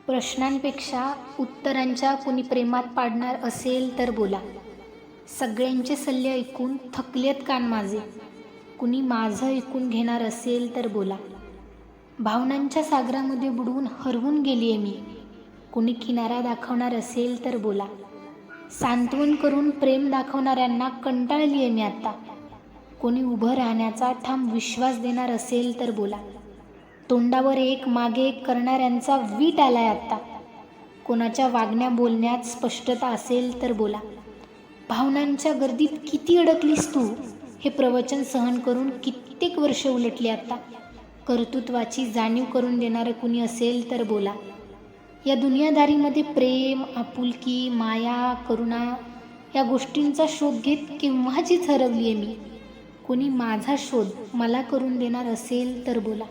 प्रश्नांपेक्षा उत्तरांच्या कुणी प्रेमात पाडणार असेल तर बोला. सगळ्यांचे सल्ले ऐकून थकलेत कान माझे. कुणी माझं ऐकून घेणार असेल तर बोला. भावनांच्या सागरामध्ये बुडवून हरवून गेली आहे मी. कुणी किनारा दाखवणार असेल तर बोला. सांत्वन करून प्रेम दाखवणाऱ्यांना कंटाळली आहे मी आता. कोणी उभं राहण्याचा ठाम विश्वास देणार असेल तर बोला. तोंडावर एक मागे एक करणाऱ्यांचा वीट आलाय आत्ता. कोणाच्या वागण्या बोलण्यात स्पष्टता असेल तर बोला. भावनांच्या गर्दीत किती अडकलीस तू, हे प्रवचन सहन करून कित्येक वर्ष उलटली आता. कर्तृत्वाची जाणीव करून देणारं कुणी असेल तर बोला. या दुनियादारीमध्ये प्रेम, आपुलकी, माया, करुणा या गोष्टींचा शोध घेत केव्हाचीच हरवली आहे मी. कोणी माझा शोध मला करून देणार असेल तर बोला.